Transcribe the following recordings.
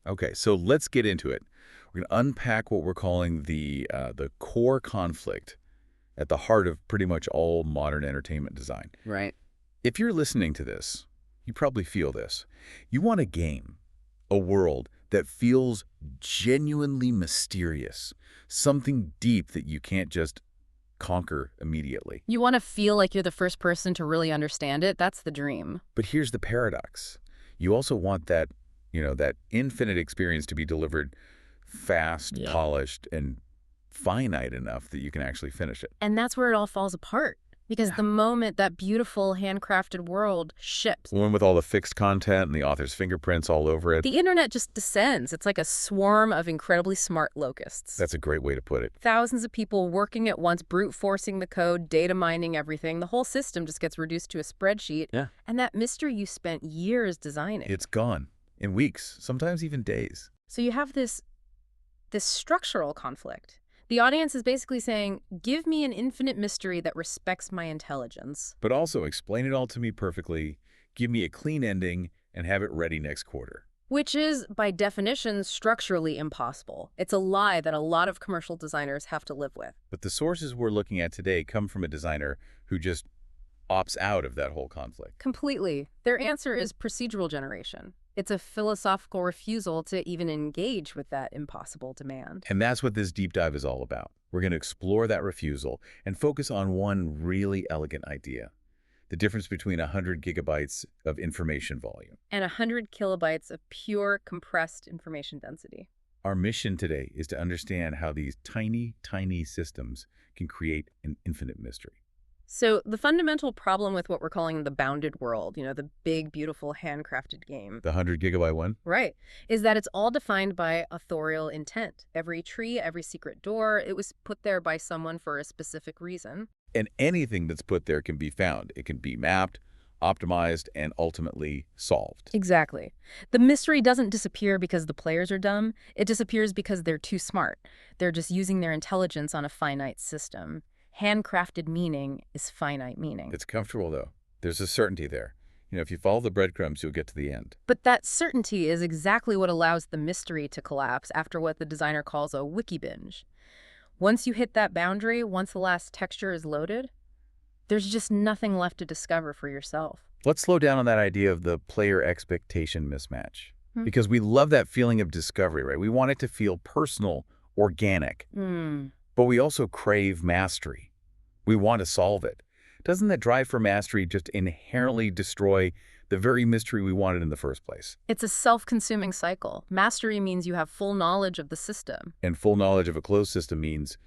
Okay, so let's get into it. We're going to unpack what we're calling the core conflict at the heart of pretty much all modern entertainment design. Right. If you're listening to this, you probably feel this. You want a game, a world that feels genuinely mysterious, something deep that you can't just conquer immediately. You want to feel like you're the first person to really understand it. That's the dream. But here's the paradox. You also want that infinite experience to be delivered fast, Yeah. polished, and finite enough that you can actually finish it. And that's where it all falls apart. Because the moment that beautiful handcrafted world ships, The one with all the fixed content and the author's fingerprints all over it. the internet just descends. It's like a swarm of incredibly smart locusts. That's a great way to put it. Thousands of people working at once, brute forcing the code, data mining everything. The whole system just gets reduced to a spreadsheet. Yeah. And that mystery you spent years designing. It's gone in weeks, sometimes even days. So you have this structural conflict. The audience is basically saying, give me an infinite mystery that respects my intelligence. But also explain it all to me perfectly, give me a clean ending, and have it ready next quarter. Which is, by definition, structurally impossible. It's a lie that a lot of commercial designers have to live with. But the sources we're looking at today come from a designer who just opts out of that whole conflict. Completely. Their answer is procedural generation. It's a philosophical refusal to even engage with that impossible demand. And that's what this deep dive is all about. We're going to explore that refusal and focus on one really elegant idea: the difference between 100 gigabytes of information volume. And 100 kilobytes of pure compressed information density. Our mission today is to understand how these tiny, tiny systems can create an infinite mystery. So the fundamental problem with what we're calling the bounded world, the big, beautiful, handcrafted game, The 100 gigabyte one? right, is that it's all defined by authorial intent. Every tree, every secret door, it was put there by someone for a specific reason. And anything that's put there can be found. It can be mapped, optimized, and ultimately solved. Exactly. The mystery doesn't disappear because the players are dumb. It disappears because they're too smart. They're just using their intelligence on a finite system. Handcrafted meaning is finite meaning. It's comfortable, though. There's a certainty there. If you follow the breadcrumbs, you'll get to the end. But that certainty is exactly what allows the mystery to collapse after what the designer calls a wiki binge. Once you hit that boundary, once the last texture is loaded, there's just nothing left to discover for yourself. Let's slow down on that idea of the player expectation mismatch. Because we love that feeling of discovery, right? We want it to feel personal, organic. But we also crave mastery. We want to solve it. Doesn't that drive for mastery just inherently destroy the very mystery we wanted in the first place? It's a self-consuming cycle. Mastery means you have full knowledge of the system. And full knowledge of a closed system means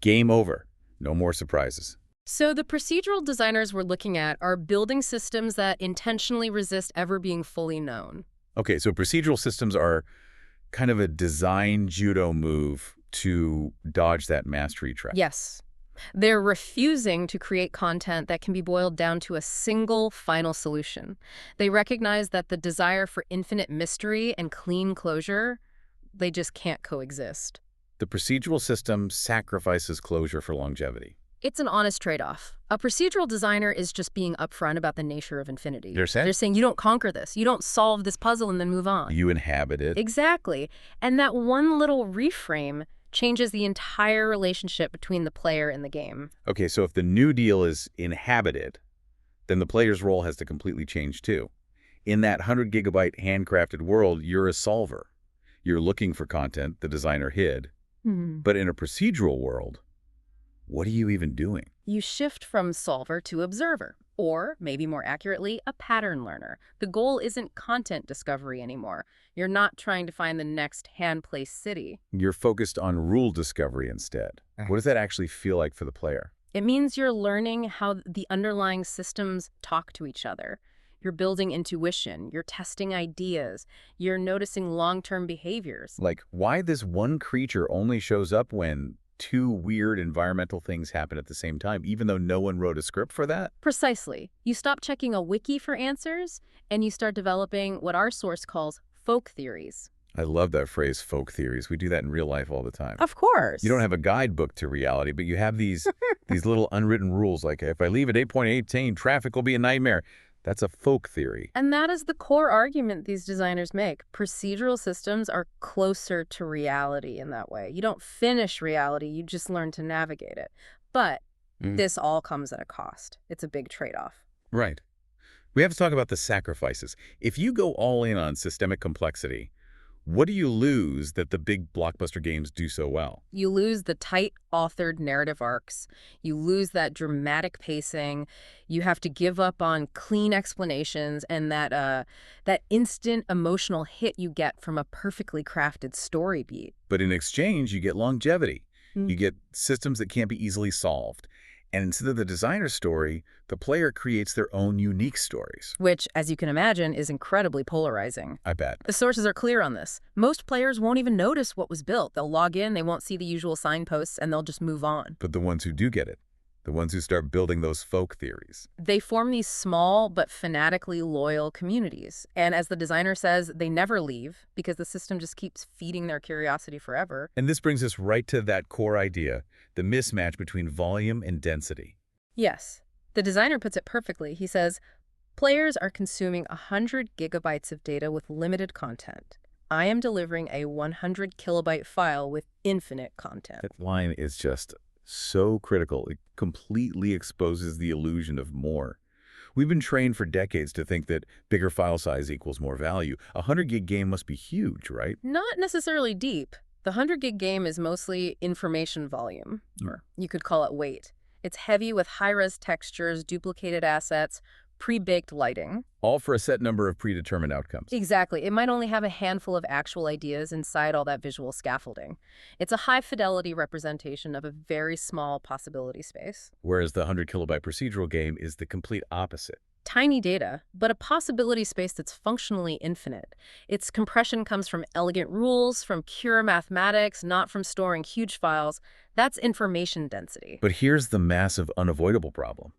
game over. No more surprises. So the procedural designers we're looking at are building systems that intentionally resist ever being fully known. Okay, so procedural systems are kind of a design judo move to dodge that mastery trap. Yes. They're refusing to create content that can be boiled down to a single final solution. They recognize that the desire for infinite mystery and clean closure, they just can't coexist. The procedural system sacrifices closure for longevity. It's an honest trade-off. A procedural designer is just being upfront about the nature of infinity. They're saying you don't conquer this. You don't solve this puzzle and then move on. you inhabit it. Exactly. And that one little reframe changes the entire relationship between the player and the game. Okay, so if the new deal is inhabited, then the player's role has to completely change too. In that 100 gigabyte handcrafted world, you're a solver. You're looking for content the designer hid. But in a procedural world, what are you even doing? You shift from solver to observer, or maybe more accurately, a pattern learner. The goal isn't content discovery anymore. You're not trying to find the next hand-placed city. You're focused on rule discovery instead. What does that actually feel like for the player? It means you're learning how the underlying systems talk to each other. You're building intuition, you're testing ideas, you're noticing long-term behaviors. Like why this one creature only shows up when two weird environmental things happen at the same time, even though no one wrote a script for that? Precisely. You stop checking a wiki for answers, and you start developing what our source calls folk theories. I love that phrase, folk theories. We do that in real life all the time. Of course. You don't have a guidebook to reality, but you have these little unwritten rules, like if I leave at 8:18, traffic will be a nightmare. That's a folk theory. And that is the core argument these designers make. Procedural systems are closer to reality in that way. You don't finish reality, you just learn to navigate it. But this all comes at a cost. It's a big trade-off. Right. We have to talk about the sacrifices. If you go all in on systemic complexity, what do you lose that the big blockbuster games do so well? You lose the tight authored narrative arcs. You lose that dramatic pacing. You have to give up on clean explanations and that instant emotional hit you get from a perfectly crafted story beat. But in exchange, you get longevity. Mm. You get systems that can't be easily solved. And instead of the designer's story, the player creates their own unique stories. Which, as you can imagine, is incredibly polarizing. I bet. The sources are clear on this. Most players won't even notice what was built. They'll log in, they won't see the usual signposts, and they'll just move on. But the ones who do get it, the ones who start building those folk theories, They form these small but fanatically loyal communities. And as the designer says, they never leave because the system just keeps feeding their curiosity forever. And this brings us right to that core idea, the mismatch between volume and density. Yes, the designer puts it perfectly. He says, players are consuming 100 gigabytes of data with limited content. I am delivering a 100 kilobyte file with infinite content. That line is just so critical. It completely exposes the illusion of more. We've been trained for decades to think that bigger file size equals more value. A 100-gig game must be huge, right? Not necessarily deep. The 100-gig game is mostly information volume, or you could call it weight. It's heavy with high-res textures, duplicated assets, pre-baked lighting. All for a set number of predetermined outcomes. Exactly. It might only have a handful of actual ideas inside all that visual scaffolding. It's a high-fidelity representation of a very small possibility space. Whereas the 100-kilobyte procedural game is the complete opposite. Tiny data, but a possibility space that's functionally infinite. Its compression comes from elegant rules, from pure mathematics, not from storing huge files. That's information density. But here's the massive, unavoidable problem.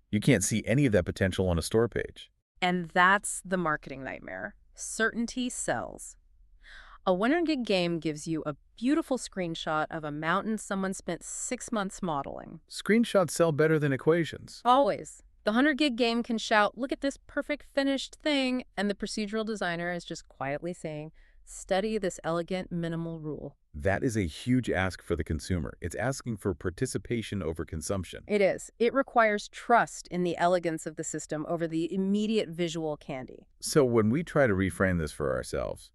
You can't see any of that potential on a store page. And that's the marketing nightmare. Certainty sells. A 100-gig game gives you a beautiful screenshot of a mountain someone spent 6 months modeling. Screenshots sell better than equations. Always. The 100-gig game can shout, look at this perfect finished thing, and the procedural designer is just quietly saying, study this elegant minimal rule. That is a huge ask for the consumer. It's asking for participation over consumption. It is. It requires trust in the elegance of the system over the immediate visual candy. So when we try to reframe this for ourselves,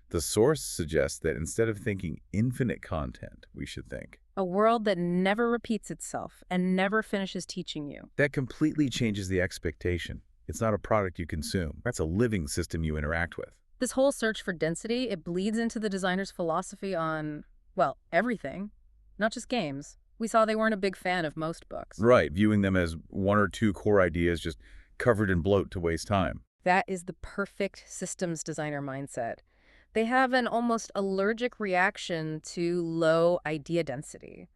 the source suggests that instead of thinking infinite content, we should think a world that never repeats itself and never finishes teaching you. that completely changes the expectation. It's not a product you consume. That's a living system you interact with. This whole search for density, it bleeds into the designer's philosophy on, well, everything, not just games. We saw they weren't a big fan of most books. Right, viewing them as one or two core ideas just covered in bloat to waste time. That is the perfect systems designer mindset. They have an almost allergic reaction to low idea density.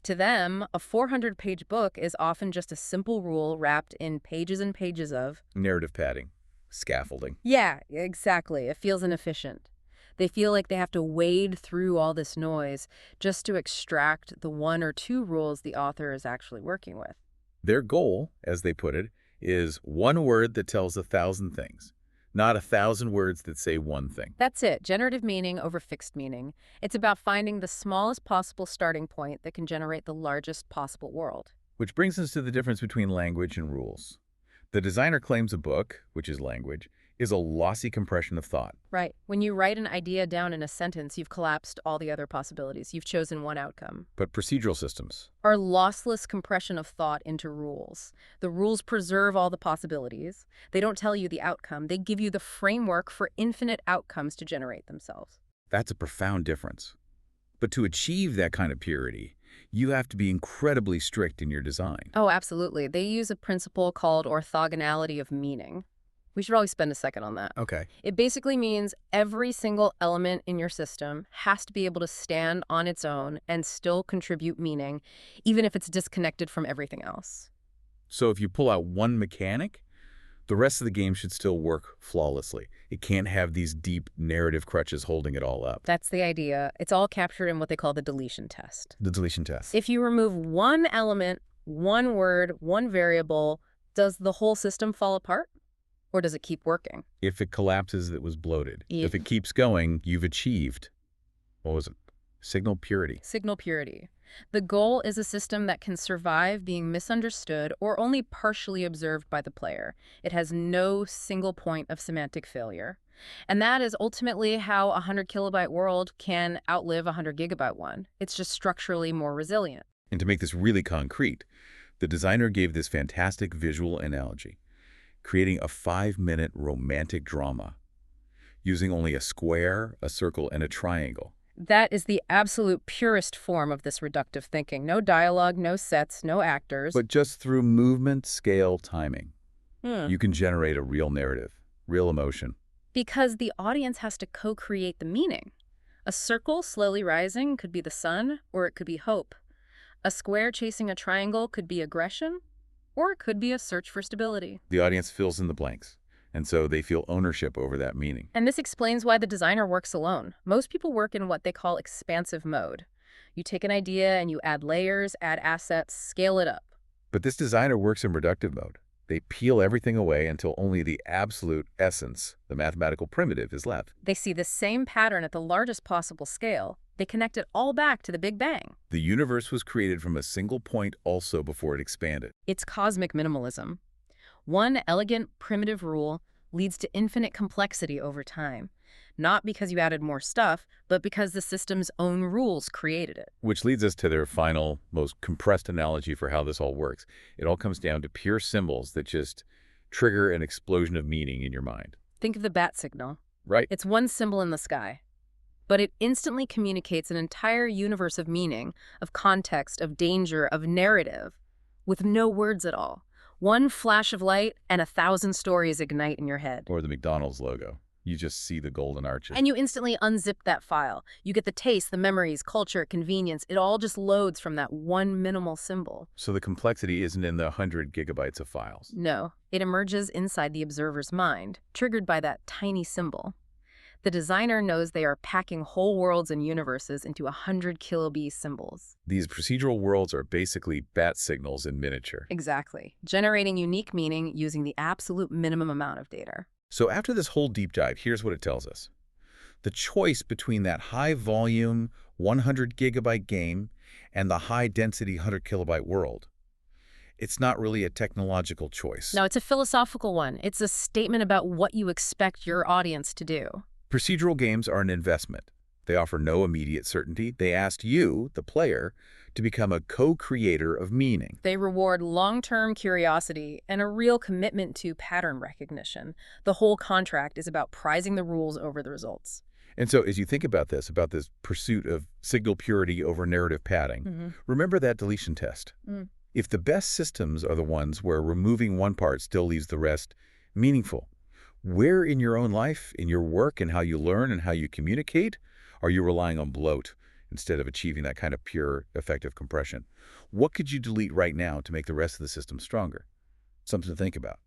To them, a 400-page book is often just a simple rule wrapped in pages and pages of Narrative padding, scaffolding. Yeah, exactly. It feels inefficient. They feel like they have to wade through all this noise just to extract the 1 or 2 rules the author is actually working with. Their goal, as they put it, is one word that tells 1,000 things, not 1,000 words that say one thing. That's it. Generative meaning over fixed meaning. It's about finding the smallest possible starting point that can generate the largest possible world. Which brings us to the difference between language and rules. The designer claims a book, which is language, is a lossy compression of thought. Right. When you write an idea down in a sentence, you've collapsed all the other possibilities. You've chosen one outcome. But procedural systems Are lossless compression of thought into rules. The rules preserve all the possibilities. They don't tell you the outcome. They give you the framework for infinite outcomes to generate themselves. That's a profound difference. But to achieve that kind of purity, you have to be incredibly strict in your design. Oh, absolutely. They use a principle called orthogonality of meaning. We should probably spend a second on that. Okay. It basically means every single element in your system has to be able to stand on its own and still contribute meaning, even if it's disconnected from everything else. So if you pull out one mechanic, the rest of the game should still work flawlessly. It can't have these deep narrative crutches holding it all up. That's the idea. It's all captured in what they call the deletion test. The deletion test. If you remove one element, one word, one variable, Does the whole system fall apart? Or does it keep working? If it collapses, it was bloated. Yeah. If it keeps going, you've achieved, what was it? Signal purity. Signal purity. The goal is a system that can survive being misunderstood or only partially observed by the player. It has no single point of semantic failure. And that is ultimately how a 100 kilobyte world can outlive a 100 gigabyte one. It's just structurally more resilient. And to make this really concrete, the designer gave this fantastic visual analogy, creating a 5-minute romantic drama using only a square, a circle, and a triangle. That is the absolute purest form of this reductive thinking. No dialogue, no sets, no actors. But just through movement, scale, timing, you can generate a real narrative, real emotion. Because the audience has to co-create the meaning. A circle slowly rising could be the sun, or it could be hope. A square chasing a triangle could be aggression, or it could be a search for stability. The audience fills in the blanks, and so they feel ownership over that meaning. And this explains why the designer works alone. Most people work in what they call expansive mode. You take an idea and you add layers, add assets, scale it up. But this designer works in reductive mode. They peel everything away until only the absolute essence, the mathematical primitive, is left. They see the same pattern at the largest possible scale. They connect it all back to the Big Bang. The universe was created from a single point also before it expanded. It's cosmic minimalism. One elegant, primitive rule leads to infinite complexity over time. Not because you added more stuff, but because the system's own rules created it. Which leads us to their final, most compressed analogy for how this all works. It all comes down to pure symbols that just trigger an explosion of meaning in your mind. Think of the bat signal. Right. It's one symbol in the sky, but it instantly communicates an entire universe of meaning, of context, of danger, of narrative, with no words at all. One flash of light and 1,000 stories ignite in your head. Or the McDonald's logo. You just see the golden arches. And you instantly unzip that file. You get the taste, the memories, culture, convenience. It all just loads from that one minimal symbol. So the complexity isn't in the 100 gigabytes of files. No, it emerges inside the observer's mind, triggered by that tiny symbol. The designer knows they are packing whole worlds and universes into 100 kilobase symbols. These procedural worlds are basically bat signals in miniature. Exactly. Generating unique meaning using the absolute minimum amount of data. So after this whole deep dive, here's what it tells us. The choice between that high-volume 100 gigabyte game and the high-density 100 kilobyte world, it's not really a technological choice. No, it's a philosophical one. It's a statement about what you expect your audience to do. Procedural games are an investment. They offer no immediate certainty. They ask you, the player, to become a co-creator of meaning. They reward long-term curiosity and a real commitment to pattern recognition. The whole contract is about prizing the rules over the results. And so as you think about this pursuit of signal purity over narrative padding, remember that deletion test. If the best systems are the ones where removing one part still leaves the rest meaningful, where in your own life, in your work, and how you learn and how you communicate, are you relying on bloat instead of achieving that kind of pure, effective compression? What could you delete right now to make the rest of the system stronger? Something to think about.